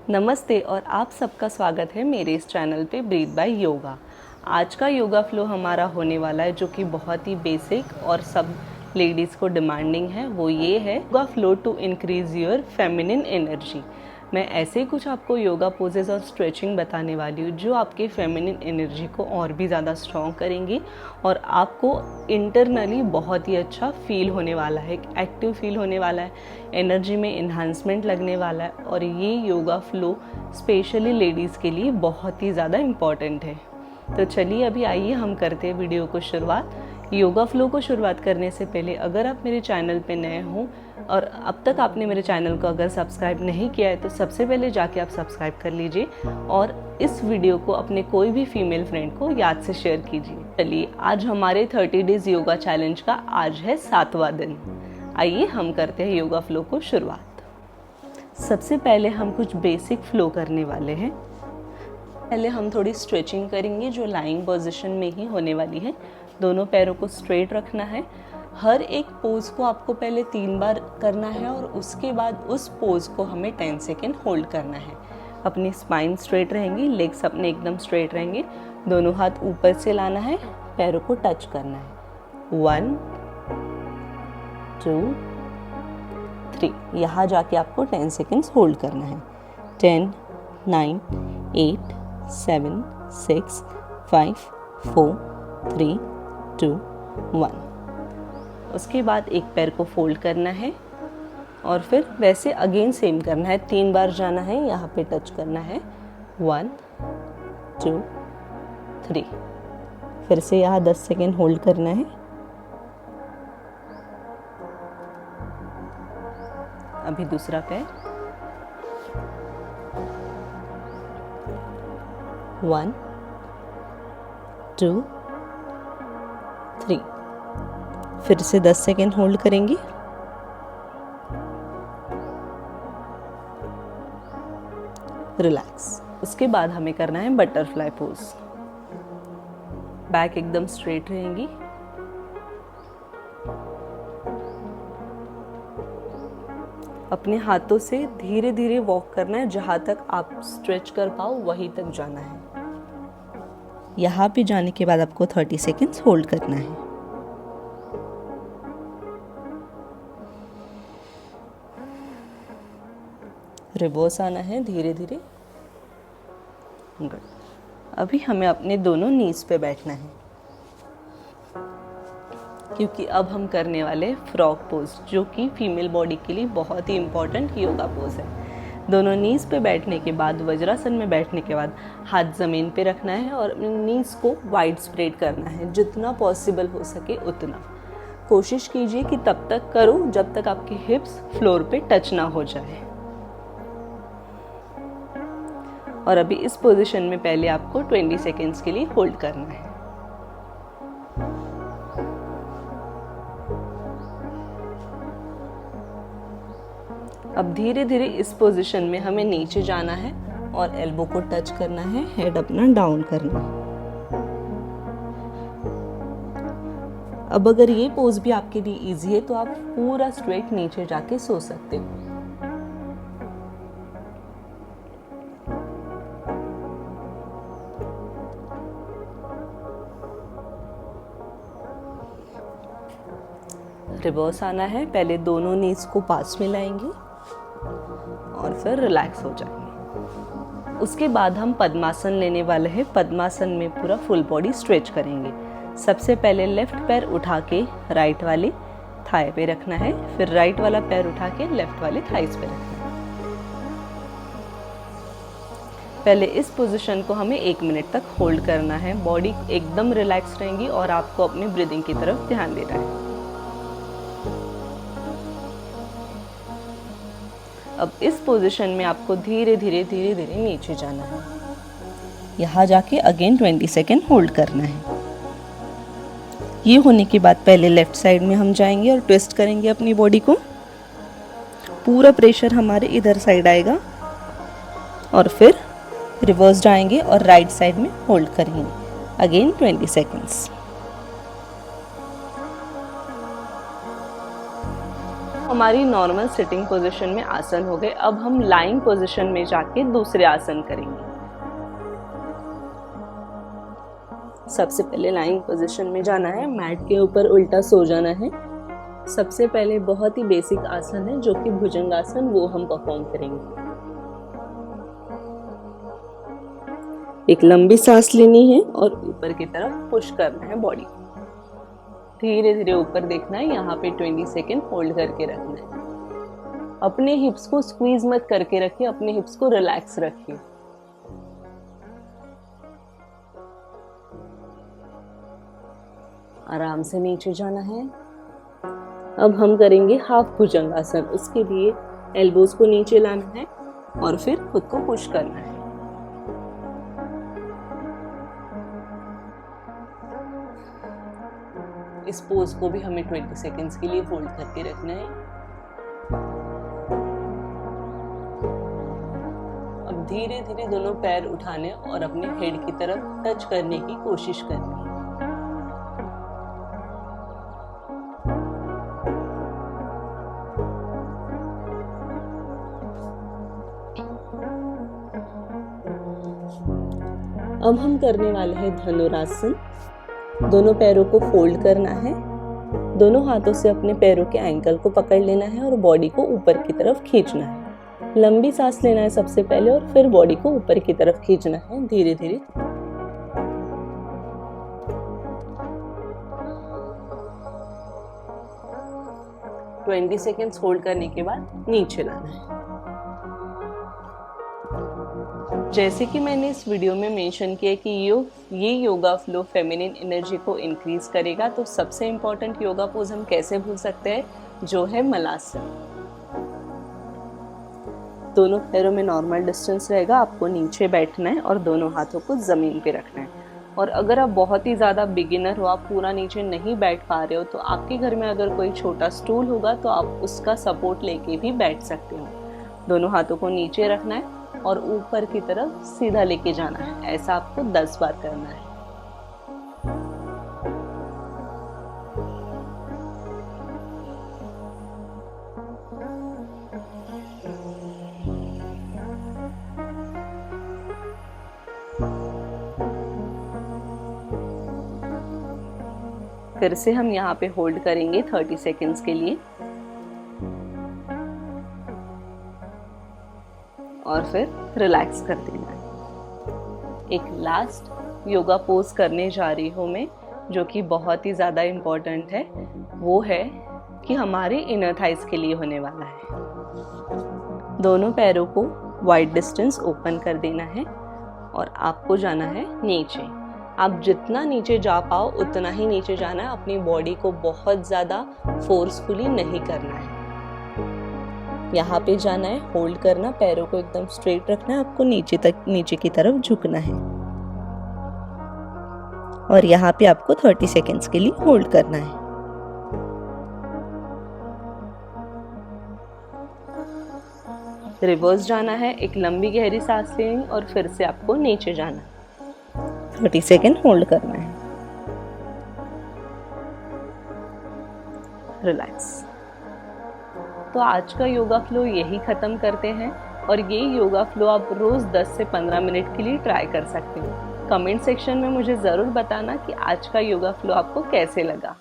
नमस्ते और आप सबका स्वागत है मेरे इस चैनल पे ब्रीथ बाय योगा। आज का योगा फ्लो हमारा होने वाला है जो कि बहुत ही बेसिक और सब लेडीज़ को डिमांडिंग है। वो ये है yoga flow to increase your feminine energy. मैं ऐसे ही कुछ आपको योगा पोजेज और स्ट्रेचिंग बताने वाली हूँ जो आपके फेमिनिन एनर्जी को और भी ज़्यादा स्ट्रॉन्ग करेंगी और आपको इंटरनली बहुत ही अच्छा फील होने वाला है, एक्टिव फील होने वाला है, एनर्जी में इन्हांसमेंट लगने वाला है। और ये योगा फ्लो स्पेशली लेडीज़ के लिए बहुत ही ज़्यादा इम्पॉर्टेंट है। तो चलिए अभी आइए हम करते हैं वीडियो को शुरुआत। योगा फ्लो को शुरुआत करने से पहले अगर आप मेरे चैनल पे नए हों और अब तक आपने मेरे चैनल को अगर सब्सक्राइब नहीं किया है तो सबसे पहले जाके आप सब्सक्राइब कर लीजिए और इस वीडियो को अपने कोई भी फीमेल फ्रेंड को याद से शेयर कीजिए। चलिए आज हमारे 30 डेज योगा चैलेंज का आज है 7वां दिन। आइए हम करते हैं योगा फ्लो को शुरुआत। सबसे पहले हम कुछ बेसिक फ्लो करने वाले हैं। पहले हम थोड़ी स्ट्रेचिंग करेंगे जो लाइंग पोजीशन में ही होने वाली है। दोनों पैरों को स्ट्रेट रखना है। हर एक पोज को आपको पहले 3 बार करना है और उसके बाद उस पोज को हमें 10 सेकेंड होल्ड करना है। अपनी स्पाइन स्ट्रेट रहेंगी, लेग्स अपने एकदम स्ट्रेट रहेंगे। दोनों हाथ ऊपर से लाना है, पैरों को टच करना है। 1 2 3। यहाँ जाके आपको 10 सेकेंड्स होल्ड करना है। 10 9 8 7 6 5 4 3 2 1। उसके बाद एक पैर को फोल्ड करना है और फिर वैसे अगेन सेम करना है। 3 बार जाना है, यहाँ पे टच करना है। 1 2 3। फिर से यहाँ 10 सेकेंड होल्ड करना है। अभी दूसरा पैर। 1 2 3। फिर से 10 सेकेंड होल्ड करेंगी। रिलैक्स। उसके बाद हमें करना है बटरफ्लाई पोज। बैक एकदम स्ट्रेट रहेंगी। अपने हाथों से धीरे धीरे वॉक करना है। जहां तक आप स्ट्रेच कर पाओ वहीं तक जाना है। यहाँ पे जाने के बाद आपको 30 सेकेंड्स होल्ड करना है। रिवर्स आना है धीरे धीरे। गुड। अभी हमें अपने दोनों नीज पे बैठना है क्योंकि अब हम करने वाले फ्रॉग पोज जो कि फीमेल बॉडी के लिए बहुत ही इम्पॉर्टेंट योगा पोज है। दोनों नीज पे बैठने के बाद, वज्रासन में बैठने के बाद हाथ ज़मीन पे रखना है और अपनी नीज को वाइड स्प्रेड करना है। जितना पॉसिबल हो सके उतना कोशिश कीजिए कि तब तक करो जब तक आपकी हिप्स फ्लोर पे टच ना हो जाए। और अभी इस पोजीशन में पहले आपको 20 सेकेंड्स के लिए होल्ड करना है। अब धीरे धीरे इस पोजीशन में हमें नीचे जाना है और एल्बो को टच करना है, हेड अपना डाउन करना है। अब अगर ये पोज भी आपके लिए इजी है तो आप पूरा स्ट्रेट नीचे जाके सो सकते हो। रिवर्स आना है। पहले दोनों नीज को पास में लाएंगे और फिर रिलैक्स हो जाएंगे। उसके बाद हम पद्मासन लेने वाले हैं। पद्मासन में पूरा फुल बॉडी स्ट्रेच करेंगे। सबसे पहले लेफ्ट पैर उठा के राइट वाली थाई पे रखना है, फिर राइट वाला पैर उठा के लेफ्ट वाली थाइस पे रखना है। पहले इस पोजीशन को हमें 1 मिनट तक होल्ड करना है। बॉडी एकदम रिलैक्स रहेंगी और आपको अपनी ब्रीदिंग की तरफ ध्यान देना है। अब इस पोजीशन में आपको धीरे धीरे नीचे जाना है। यहाँ जाके अगेन 20 सेकेंड होल्ड करना है। ये होने के बाद पहले लेफ्ट साइड में हम जाएंगे और ट्विस्ट करेंगे अपनी बॉडी को। पूरा प्रेशर हमारे इधर साइड आएगा और फिर रिवर्स जाएंगे और राइट साइड में होल्ड करेंगे। Again 20 seconds. हमारी नॉर्मल सिटिंग पोजीशन में आसन हो गए। अब हम लाइंग पोजीशन में जाके दूसरे आसन करेंगे। सबसे पहले लाइंग पोजीशन में जाना है, मैट के ऊपर उल्टा सो जाना है। सबसे पहले बहुत ही बेसिक आसन है जो कि भुजंगासन, वो हम परफॉर्म करेंगे। एक लंबी सांस लेनी है और ऊपर की तरफ पुश करना है बॉडी। धीरे धीरे ऊपर देखना है, यहाँ पे 20 सेकेंड होल्ड करके रखना है। अपने हिप्स को स्क्वीज मत करके रखिए, अपने हिप्स को रिलैक्स रखिए। आराम से नीचे जाना है। अब हम करेंगे हाफ भुजंगासन। उसके लिए एल्बोज को नीचे लाना है और फिर खुद को पुश करना है। इस पोज को भी हमें 20 सेकेंड्स के लिए होल्ड करके रखना है। अब धीरे धीरे दोनों पैर उठाने और अपने हेड की तरफ टच करने की कोशिश करनी है। अब हम करने वाले हैं धनुरासन। दोनों पैरों को फोल्ड करना है, दोनों हाथों से अपने पैरों के एंकल को पकड़ लेना है और बॉडी को ऊपर की तरफ खींचना है। लंबी सांस लेना है सबसे पहले और फिर बॉडी को ऊपर की तरफ खींचना है धीरे धीरे। और 20 सेकेंड्स होल्ड करने के बाद नीचे लाना है। जैसे कि मैंने इस वीडियो में मेंशन किया कि ये योगा फ्लो फेमिनिन एनर्जी को इंक्रीज करेगा, तो सबसे इम्पोर्टेंट योगा पोज हम कैसे भूल सकते हैं, जो है मलासन। दोनों पैरों में नॉर्मल डिस्टेंस रहेगा, आपको नीचे बैठना है और दोनों हाथों को जमीन पे रखना है। और अगर आप बहुत ही ज़्यादा बिगिनर हो, आप पूरा नीचे नहीं बैठ पा रहे हो, तो आपके घर में अगर कोई छोटा स्टूल होगा तो आप उसका सपोर्ट लेके भी बैठ सकते हो। दोनों हाथों को नीचे रखना है और ऊपर की तरफ सीधा लेके जाना है। ऐसा आपको 10 बार करना है। फिर से हम यहाँ पे होल्ड करेंगे 30 सेकेंड्स के लिए और फिर रिलैक्स कर देना है। एक लास्ट योगा पोज करने जा रही हूँ मैं, जो कि बहुत ही ज़्यादा इम्पोर्टेंट है। वो है कि हमारे इनर थाइस के लिए होने वाला है। दोनों पैरों को वाइड डिस्टेंस ओपन कर देना है और आपको जाना है नीचे। आप जितना नीचे जा पाओ उतना ही नीचे जाना है। अपनी बॉडी को बहुत ज़्यादा फोर्सफुली नहीं करना है। यहाँ पे जाना है, होल्ड करना, पैरों को एकदम स्ट्रेट रखना है, आपको नीचे की तरफ झुकना है और यहाँ पे आपको 30 सेकेंड्स के लिए होल्ड करना है। रिवर्स जाना है, एक लंबी गहरी सांस लेनी और फिर से आपको नीचे जाना है। 30 सेकेंड होल्ड करना है। रिलैक्स। तो आज का योगा फ्लो यही ख़त्म करते हैं और ये योगा फ्लो आप रोज़ 10 से 15 मिनट के लिए ट्राई कर सकते हो। कमेंट सेक्शन में मुझे ज़रूर बताना कि आज का योगा फ्लो आपको कैसे लगा।